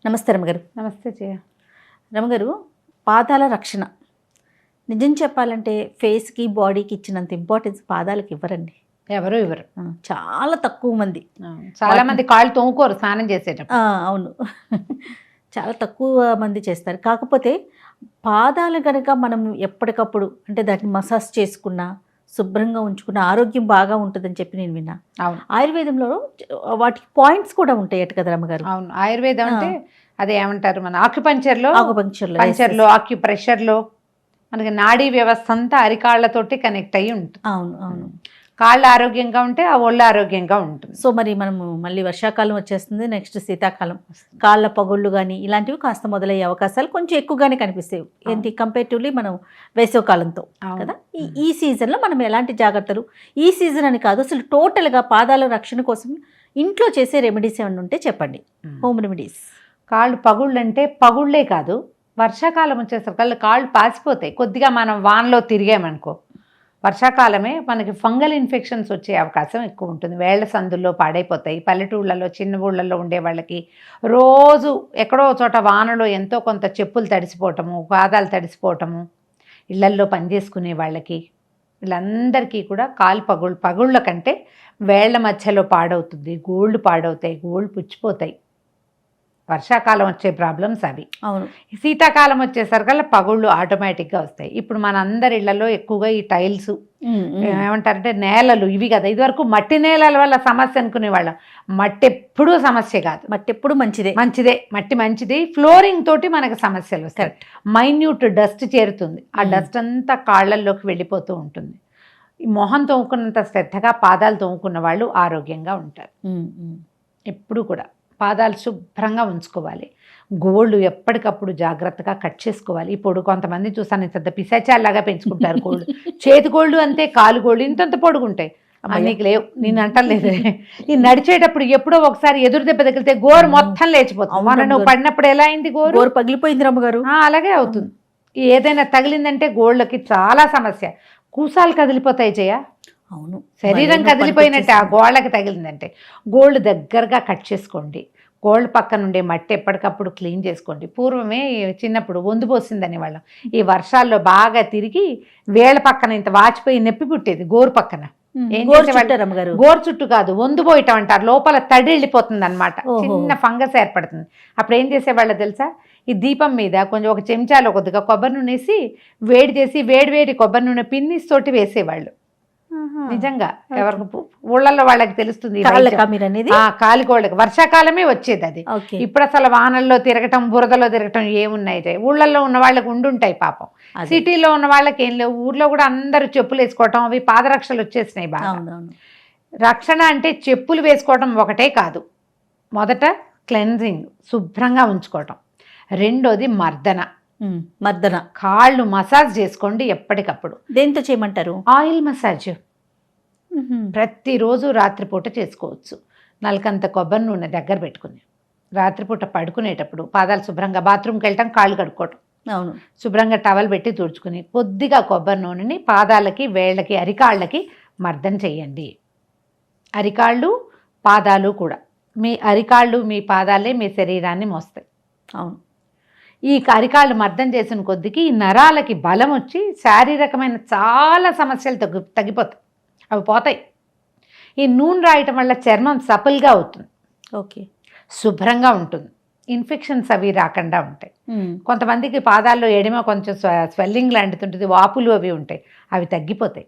నమస్తే రమగారు. నమస్తే జయ. రమగారు, పాదాల రక్షణ నిజం చెప్పాలంటే ఫేస్కి బాడీకి ఇచ్చినంత ఇంపార్టెన్స్ పాదాలకు ఇవ్వరండి. ఎవరు ఇవ్వరు, చాలా తక్కువ మంది. చాలా మంది కాళ్ళు తోముకోరు స్నానం చేసేటప్పుడు. అవును, చాలా తక్కువ మంది చేస్తారు. కాకపోతే పాదాలు కనుక మనం ఎప్పటికప్పుడు అంటే దాన్ని మసాజ్ చేసుకున్నా, శుభ్రంగా ఉంచుకున్న ఆరోగ్యం బాగా ఉంటుందని చెప్పి నేను విన్నా. అవును, ఆయుర్వేదంలో వాటికి పాయింట్స్ కూడా ఉంటాయి అట కదా రమ్మగారు. అవును, ఆయుర్వేదం అంటే అదే ఏమంటారు, మన ఆక్యుపంచర్లో ఆక్యుప్రెషర్లో మనకి నాడీ వ్యవస్థ అంతా అరికాళ్లతోటి కనెక్ట్ అయ్యి ఉంటుంది. అవును అవును, కాళ్ళు ఆరోగ్యంగా ఉంటే ఆ ఒళ్ళు ఆరోగ్యంగా ఉంటుంది. సో మరి మనము మళ్ళీ వర్షాకాలం వచ్చేస్తుంది, నెక్స్ట్ శీతాకాలం, కాళ్ళ పగుళ్ళు కానీ ఇలాంటివి కాస్త మొదలయ్యే అవకాశాలు కొంచెం ఎక్కువగానే కనిపిస్తాయి ఏంటి కంపేటివ్లీ మనం వేసవికాలంతో కదా. ఈ సీజన్లో మనం ఎలాంటి జాగ్రత్తలు, ఈ సీజన్ అని కాదు అసలు టోటల్గా పాదాల రక్షణ కోసం ఇంట్లో చేసే రెమెడీస్ ఏమైనా ఉంటే చెప్పండి, హోమ్ రెమెడీస్. కాళ్ళు పగుళ్ళు అంటే పగుళ్ళే కాదు, వర్షాకాలం వచ్చేసరికి కాళ్ళు పాసిపోతాయి. కొద్దిగా మనం వానలో తిరిగామనుకో, వర్షాకాలమే మనకి ఫంగల్ ఇన్ఫెక్షన్స్ వచ్చే అవకాశం ఎక్కువ ఉంటుంది. వేళ్ల సందుల్లో పాడైపోతాయి. పల్లెటూళ్ళలో చిన్న ఊళ్ళల్లో ఉండే వాళ్ళకి రోజు ఎక్కడో చోట వానలో ఎంతో కొంత చెప్పులు తడిసిపోవటము, పాదాలు తడిసిపోవటము, ఇళ్లల్లో పనిచేసుకునే వాళ్ళకి వీళ్ళందరికీ కూడా కాలు పగుళ్ళ కంటే వేళ్ల మధ్యలో పాడవుతుంది, గోళ్ళు పాడవుతాయి, గోళ్ళు పుచ్చిపోతాయి. వర్షాకాలం వచ్చే ప్రాబ్లమ్స్ అవి. అవును, శీతాకాలం వచ్చేసరికల్లా పగుళ్ళు ఆటోమేటిక్గా వస్తాయి. ఇప్పుడు మన అందరి ఇళ్లలో ఎక్కువగా ఈ టైల్స్ ఏమంటారంటే నేలలు ఇవి కదా. ఇదివరకు మట్టి నేలల వల్ల సమస్య అనుకునేవాళ్ళం. మట్టి ఎప్పుడూ సమస్య కాదు, మట్టి ఎప్పుడు మంచిదే. మట్టి మంచిది. ఫ్లోరింగ్ తోటి మనకు సమస్యలు వస్తాయి. మైన్యూట్ డస్ట్ చేరుతుంది, ఆ డస్ట్ అంతా కాళ్ళల్లోకి వెళ్ళిపోతూ ఉంటుంది. ఈ మొహం తోముకున్నంత శ్రద్ధగా పాదాలు తోముకున్న వాళ్ళు ఆరోగ్యంగా ఉంటారు. ఎప్పుడు కూడా పాదాలు శుభ్రంగా ఉంచుకోవాలి. గోళ్ళు ఎప్పటికప్పుడు జాగ్రత్తగా కట్ చేసుకోవాలి. ఇప్పుడు కొంతమంది చూసాను ఇంత పిశాచాల్లాగా పెంచుకుంటారు గోళ్ళు. చేతి గోళ్ళు అంతే, కాలు గోళ్ళు ఇంతంత పొడుగుంటాయి. నీకు లేవు, నేను అంటలేదు. ఈ నడిచేటప్పుడు ఎప్పుడో ఒకసారి ఎదురు దెబ్బ తగిలితే గోరు మొత్తం లేచిపోతుంది. మన నువ్వు పడినప్పుడు ఎలా అయింది, గోరు పగిలిపోయింది రమ్మగారు. అలాగే అవుతుంది. ఏదైనా తగిలిందంటే గోళ్ళకి చాలా సమస్య. కూసాలు కదిలిపోతాయి జయ. అవును, శరీరం కదిలిపోయినట్టే ఆ గోళ్ళకి తగిలిందంటే. గోళ్ళు దగ్గరగా కట్ చేసుకోండి. గోళ్ళ పక్కన ఉండే మట్టి ఎప్పటికప్పుడు క్లీన్ చేసుకోండి. పూర్వమే చిన్నప్పుడు వందుపోసిందని వాళ్ళం. ఈ వర్షాల్లో బాగా తిరిగి వేళ్ళ పక్కన ఇంత వాచిపోయి నొప్పి పుట్టేది గోరు పక్కన. గోరు చుట్టూ కాదు, వందుపోయటం అంటారు. లోపల తడి వెళ్ళిపోతుంది అనమాట, చిన్న ఫంగస్ ఏర్పడుతుంది. అప్పుడు ఏం చేసేవాళ్ళ తెలుసా, ఈ దీపం మీద కొంచెం ఒక చెంచాలో కొద్దిగా కొబ్బరి నూనె వేసి వేడి చేసి వేడి కొబ్బరి నూనె పిన్నిస్ తోటి వేసేవాళ్ళు. నిజంగా ఎవరికి ఊళ్ళల్లో వాళ్ళకి తెలుస్తుంది. కాలిగోళ్ళకి వర్షాకాలమే వచ్చేది అది. ఇప్పుడు అసలు వానల్లో తిరగటం, బురదలో తిరగటం ఏమున్నాయి. ఊళ్ళల్లో ఉన్న వాళ్ళకి ఉండుంటాయి పాపం. సిటీలో ఉన్న వాళ్ళకి ఏం లేవు. ఊర్లో కూడా అందరూ చెప్పులు వేసుకోవటం, అవి పాదరక్షలు వచ్చేసినాయి బాగా. రక్షణ అంటే చెప్పులు వేసుకోవటం ఒకటే కాదు. మొదట క్లెన్జింగ్, శుభ్రంగా ఉంచుకోవటం. రెండోది మర్దన. కాళ్ళు మసాజ్ చేసుకోండి ఎప్పటికప్పుడు. దేంతో చేయమంటారు? ఆయిల్ మసాజ్ ప్రతిరోజు రాత్రిపూట చేసుకోవచ్చు. నలకంత కొబ్బరి నూనె దగ్గర పెట్టుకుని రాత్రిపూట పడుకునేటప్పుడు పాదాలు శుభ్రంగా, బాత్రూమ్కి వెళ్ళటం, కాళ్ళు కడుక్కోవటం, అవును, శుభ్రంగా టవల్ పెట్టి తుడుచుకుని కొద్దిగా కొబ్బరి నూనెని పాదాలకి, వేళ్ళకి, అరికాళ్ళకి మర్దన చేయండి. అరికాళ్ళు పాదాలు కూడా. మీ అరికాళ్ళు మీ పాదాలే మీ శరీరాన్ని మోస్తాయి. అవును, ఈ అరికాళ్ళు మర్దన చేసిన కొద్దికి ఈ నరాలకి బలం వచ్చి శారీరకమైన చాలా సమస్యలు తగ్గిపోతాయి, అవి పోతాయి. ఈ నూనె రాయటం వల్ల చర్మం సపుల్గా అవుతుంది, ఓకే, శుభ్రంగా ఉంటుంది, ఇన్ఫెక్షన్స్ అవి రాకుండా ఉంటాయి. కొంతమందికి పాదాల్లో ఎడమ కొంచెం స్వెల్లింగ్ లాంటిది, వాపులు అవి ఉంటాయి, అవి తగ్గిపోతాయి.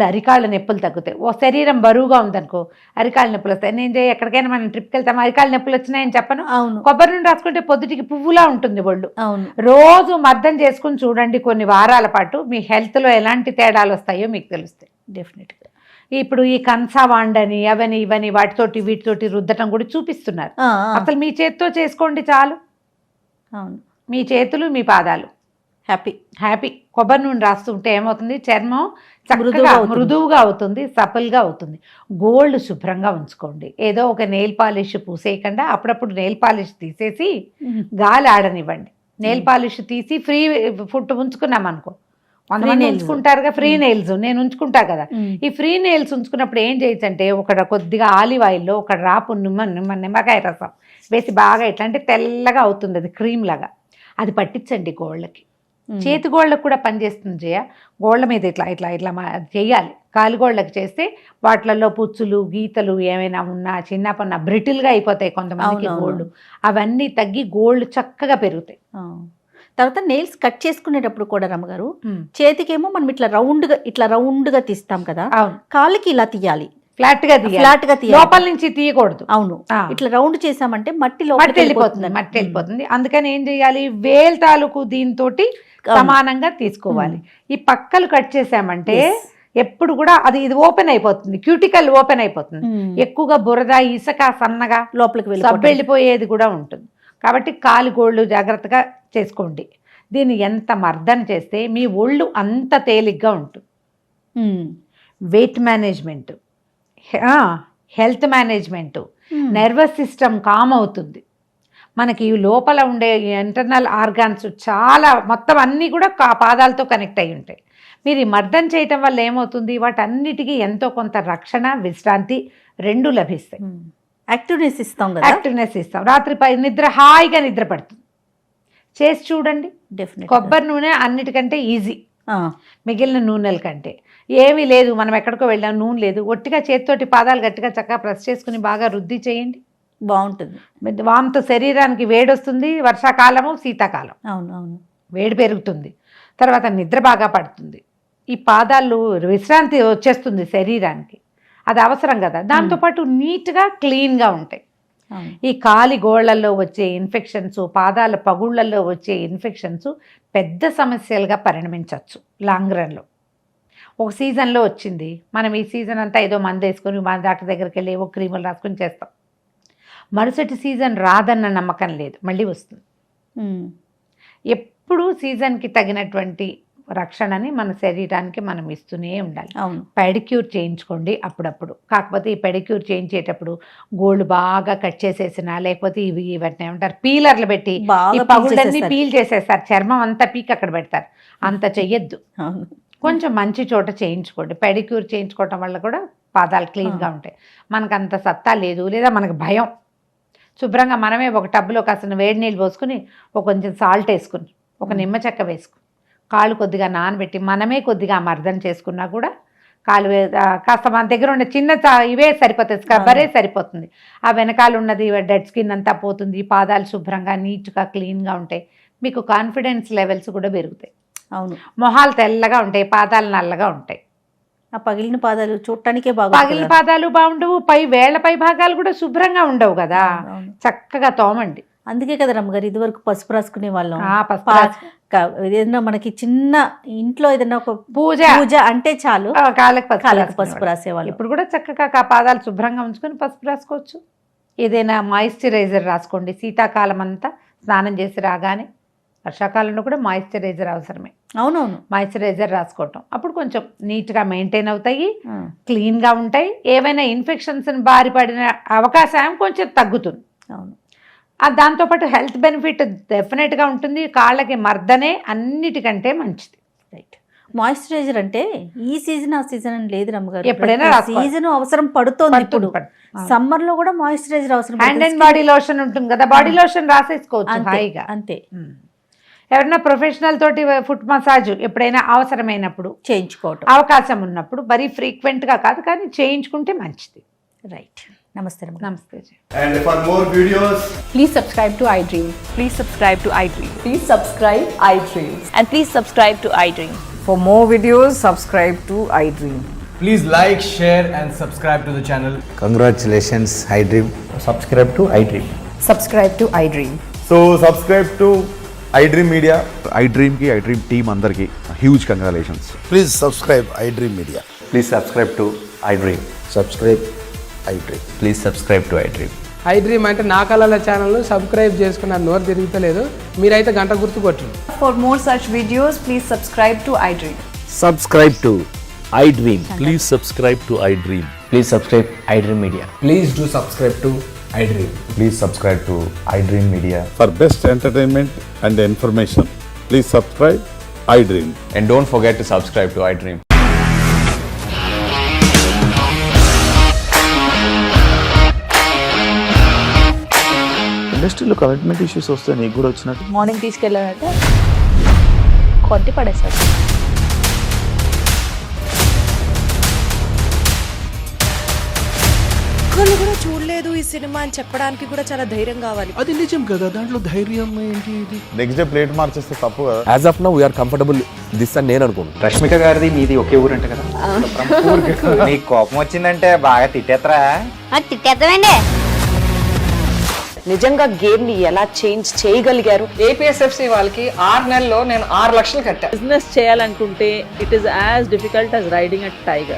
అరికాళ్ళ నొప్పులు తగ్గుతాయి. ఓ శరీరం బరువుగా ఉందనుకో అరికాళ్ళ నొప్పులు వస్తాయి. నేను ఎక్కడికైనా మనం ట్రిప్కి వెళ్తాం, అరికాళ్ళ నొప్పులు వచ్చినాయని చెప్పను. కొబ్బరి నూనె రాసుకుంటే పొద్దుటికి పువ్వులా ఉంటుంది ఒళ్ళు. రోజు మర్దన చేసుకుని చూడండి కొన్ని వారాల పాటు, మీ హెల్త్లో ఎలాంటి తేడాలు వస్తాయో మీకు తెలుస్తాయి డెఫినెట్గా. ఇప్పుడు ఈ కన్సావాండని అవని ఇవని వీటితోటి రుద్దటం కూడా చూపిస్తున్నారు. అసలు మీ చేతితో చేసుకోండి చాలు. అవును, మీ చేతులు మీ పాదాలు హ్యాపీ. కొబ్బరి నూనె రాస్తుంటే ఏమవుతుంది, చర్మం చక్కగా మృదువుగా అవుతుంది, సపల్గా అవుతుంది. గోల్డ్ శుభ్రంగా ఉంచుకోండి. ఏదో ఒక నెయిల్ పాలిష్ పూసేయకుండా అప్పుడప్పుడు నెయిల్ పాలిష్ తీసేసి గాలి ఆడనివ్వండి. నెయిల్ పాలిష్ తీసి ఫ్రీ ఫుట్ ఉంచుకున్నాం అనుకో, కొంతమంది ఉంచుకుంటారుగా ఫ్రీ నెయిల్స్, నేను ఉంచుకుంటా కదా. ఈ ఫ్రీ నెయిల్స్ ఉంచుకున్నప్పుడు ఏం చేయొచ్చు అంటే, కొద్దిగా ఆలివ్ ఆయిల్లో ఒక డ్రాపు నిమ్మకాయ రసం వేసి బాగా ఎట్లా అంటే తెల్లగా అవుతుంది, అది క్రీమ్ లాగా. అది పట్టించండి గోళ్ళకి. చేతి గోళ్ళకు కూడా పనిచేస్తుంది జయ. గోళ్ళ మీద ఇట్లా ఇట్లా ఇట్లా చేయాలి. కాలిగోళ్ళకి చేస్తే వాటిలలో పుచ్చులు గీతలు ఏమైనా ఉన్నా చిన్నపన్న బ్రిటిల్గా అయిపోతాయి కొంతమందికి గోళ్ళు. అవన్నీ తగ్గి గోళ్ళు చక్కగా పెరుగుతాయి. తర్వాత నెయిల్స్ కట్ చేసుకునేటప్పుడు కూడా రమ్మగారు చేతికేమో మనం ఇట్లా రౌండ్గా తీస్తాం కదా, కాళ్ళకి ఇలా తీయాలి, ఫ్లాట్ గా తీయాలి, లోపల నుంచి తీయకూడదు. అవును, ఇట్లా రౌండ్ చేసామంటే మట్టి వెళ్ళిపోతుంది. అందుకని ఏం చేయాలి, వేల్ తాలూకు దీంతో సమానంగా తీసుకోవాలి. ఈ పక్కలు కట్ చేసామంటే ఎప్పుడు కూడా ఇది ఓపెన్ అయిపోతుంది, క్యూటికల్ ఓపెన్ అయిపోతుంది. ఎక్కువగా బురద ఇసుక సన్నగా లోపలికి వెళ్ళిపోయేది కూడా ఉంటుంది. కాబట్టి కాలి గోళ్ళు జాగ్రత్తగా చేసుకోండి. దీన్ని ఎంత మర్దన చేస్తే మీ ఒళ్ళు అంత తేలిగ్గా ఉంటుంది. Weight management, health management, nervous system calm అవుతుంది. మనకి లోపల ఉండే ఇంటర్నల్ ఆర్గాన్స్ చాలా మొత్తం అన్నీ కూడా పాదాలతో కనెక్ట్ అయి ఉంటాయి. మీరు ఈ మర్దన చేయటం వల్ల ఏమవుతుంది, వాటన్నిటికీ ఎంతో కొంత రక్షణ, విశ్రాంతి రెండు లభిస్తాయి. యాక్టివ్నెస్ ఇస్తాం, రాత్రి నిద్ర హాయిగా నిద్ర పడుతుంది. చేసి చూడండి. కొబ్బరి నూనె అన్నిటికంటే ఈజీ మిగిలిన నూనెల కంటే. ఏమీ లేదు, మనం ఎక్కడికో వెళ్ళాం, నూనె లేదు, ఒట్టిగా చేతితోటి పాదాలు గట్టిగా చక్కగా ప్రెస్ చేసుకుని బాగా రుద్ది చేయండి, బాగుంటుంది. వాంతో శరీరానికి వేడి వస్తుంది. వర్షాకాలము శీతాకాలం అవును వేడి పెరుగుతుంది, తర్వాత నిద్ర బాగా పడుతుంది. ఈ పాదాలు విశ్రాంతి వచ్చేస్తుంది శరీరానికి, అది అవసరం కదా. దాంతోపాటు నీట్గా క్లీన్గా ఉంటాయి. ఈ కాలి గోళ్లలో వచ్చే ఇన్ఫెక్షన్స్, పాదాల పగుళ్లలో వచ్చే ఇన్ఫెక్షన్స్ పెద్ద సమస్యలుగా పరిణమించవచ్చు లాంగ్ రన్లో. ఒక సీజన్లో వచ్చింది, మనం ఈ సీజన్ అంతా ఏదో మందు వేసుకొని డాక్టర్ దగ్గరికి వెళ్ళి ఏవో క్రీములు రాసుకొని చేస్తాం. మరుసటి సీజన్ రాదన్న నమ్మకం లేదు, మళ్ళీ వస్తుంది. ఎప్పుడు సీజన్కి తగినటువంటి రక్షణని మన శరీరానికి మనం ఇస్తూనే ఉండాలి. పెడిక్యూర్ చేయించుకోండి అప్పుడప్పుడు. కాకపోతే ఈ పెడిక్యూర్ చేయించేటప్పుడు గోళ్ళు బాగా కట్ చేసేసినా, లేకపోతే ఇవన్నీ ఏమంటారు పీలర్లు పెట్టి ఈ పగుళ్ళన్నీ పీల్ చేసేస్తారు, చర్మం అంతా పీక్ అక్కడ పెడతారు. అంత చెయ్యొద్దు, కొంచెం మంచి చోట చేయించుకోండి. పెడిక్యూర్ చేయించుకోవటం వల్ల కూడా పాదాలు క్లీన్గా ఉంటాయి. మనకు అంత సత్తా లేదు, లేదా మనకు భయం, శుభ్రంగా మనమే ఒక టబ్లో కాసిన వేడి నీళ్ళు పోసుకుని కొంచెం సాల్ట్ వేసుకుని ఒక నిమ్మ చెక్క వేసుకుని కాళ్ళు కొద్దిగా నానబెట్టి మనమే కొద్దిగా మర్దన చేసుకున్నా కూడా కాలు కాస్త మన దగ్గర ఉండే చిన్న ఇవే సరిపోతుంది, స్క్రబ్బరే సరిపోతుంది. ఆ వెనకాల ఉన్నది డెడ్ స్కిన్ అంతా పోతుంది. పాదాలు శుభ్రంగా నీట్గా క్లీన్గా ఉంటాయి. మీకు కాన్ఫిడెన్స్ లెవెల్స్ కూడా పెరుగుతాయి. అవును, మొహాలు తెల్లగా ఉంటాయి, పాదాలు నల్లగా ఉంటాయి. ఆ పగిలిన పాదాలు చూడటానికే బాగా, పగిలిన పాదాలు బాగుండవు, వేళ్లపై భాగాలు కూడా శుభ్రంగా ఉండవు కదా. చక్కగా తోమండి. అందుకే కదా రమ్మగారు ఇదివరకు పసుపు రాసుకునే వాళ్ళం. ఏదైనా మనకి చిన్న ఇంట్లో ఏదైనా ఒక పూజ అంటే చాలు కాళ్ళకి పసుపు రాసేవాళ్ళు. ఇప్పుడు కూడా చక్కగా పాదాలు శుభ్రంగా ఉంచుకొని పసుపు రాసుకోవచ్చు. ఏదైనా మాయిశ్చరైజర్ రాసుకోండి. శీతాకాలం అంతా స్నానం చేసి రాగానే, వర్షాకాలంలో కూడా మాయిశ్చరైజర్ అవసరమే. అవునవును, మాయిశ్చరైజర్ రాసుకోవటం అప్పుడు కొంచెం నీట్గా మెయింటైన్ అవుతాయి, క్లీన్గా ఉంటాయి. ఏవైనా ఇన్ఫెక్షన్స్ బారి పడిన అవకాశం కొంచెం తగ్గుతుంది. అవును, దాంతోపాటు హెల్త్ బెనిఫిట్ డెఫినెట్గా ఉంటుంది. కాళ్ళకి మర్దనే అన్నిటికంటే మంచిది. రైట్. మాయిశ్చరైజర్ అంటే ఈ సీజన్ ఆ సీజన్ అని లేదు రమ్మగారు, ఎప్పుడైనా సీజన్ అవసరం పడుతోంది. ఇప్పుడు సమ్మర్ లో కూడా మాయిశ్చరైజర్ అవసరం. హ్యాండ్ అండ్ బాడీ లోషన్ ఉంటుంది కదా, బాడీ లోషన్ రాసేసుకోవచ్చు హాయిగా. అంతే. ఎవరైనా ప్రొఫెషనల్ తోటి ఫుట్ మసాజ్ ఎప్పుడైనా అవసరమైనప్పుడు చేయించుకోవటం, అవకాశం ఉన్నప్పుడు, మరీ ఫ్రీక్వెంట్గా కాదు కానీ చేయించుకుంటే మంచిది. రైట్. నమస్తే. నమస్తే. And for more videos, please subscribe to iDream. Please subscribe to iDream. Please subscribe iDream. And please subscribe to iDream. For more videos, subscribe to iDream. please like, share and subscribe to the channel. Congratulations, iDream. Subscribe to iDream. Subscribe to iDream. So subscribe to iDream Media. iDream ki iDream team andarki huge congratulations. Please subscribe iDream Media. Please subscribe to iDream. Subscribe iDream. Please subscribe to iDream. iDream అంటే నా కళల ఛానల్ను subscribe చేసుకున్నారు, నోరు తిరుగుతలేదు. మీరైతే గంట గుర్తు కొట్టండి. For more such videos, please subscribe to iDream. Subscribe to iDream. Please subscribe to iDream. Please subscribe iDream Media. Please do subscribe to iDream. Please subscribe to iDream Media. For best entertainment and information, please subscribe iDream. And don't forget to subscribe to iDream. ఇండస్ట్రీలో commitment issues వస్తే నీకు కూడా వచ్చినట్టు. Morning తీసుకెళ్ళాడంటే కొట్టి పడేశాడు. ఒక్కళ్ళు కూడా చూడలేదు ఈ సినిమా అని చెప్పడానికి కూడా చాలా ధైర్యం కావాలి. అది నిజం కదా, దాంట్లో ధైర్యం ఏంటి ఇది? నెక్స్ట్ డే ప్లేట్ మార్చేస్తే తప్పు కదా. As of now we are comfortable this అని నేను అనుకుంటున్నాను. రష్మిక గారిది మీది ఒకే ఊరు అంట కదా. నీకు కోపం వచ్చిందంటే బాగా తిట్టేత్తరా? తిట్టేద్దామండి. నిజంగా గేమ్ ని ఎలా చేంజ్ చేయగలిగారు? ఏపీఎస్ఎఫ్సి వాళ్ళకి 6 నెలల్లో నేను 6 లక్షలు కట్టా. బిజినెస్ చేయాలనుకుంటే it is as difficult as riding a tiger.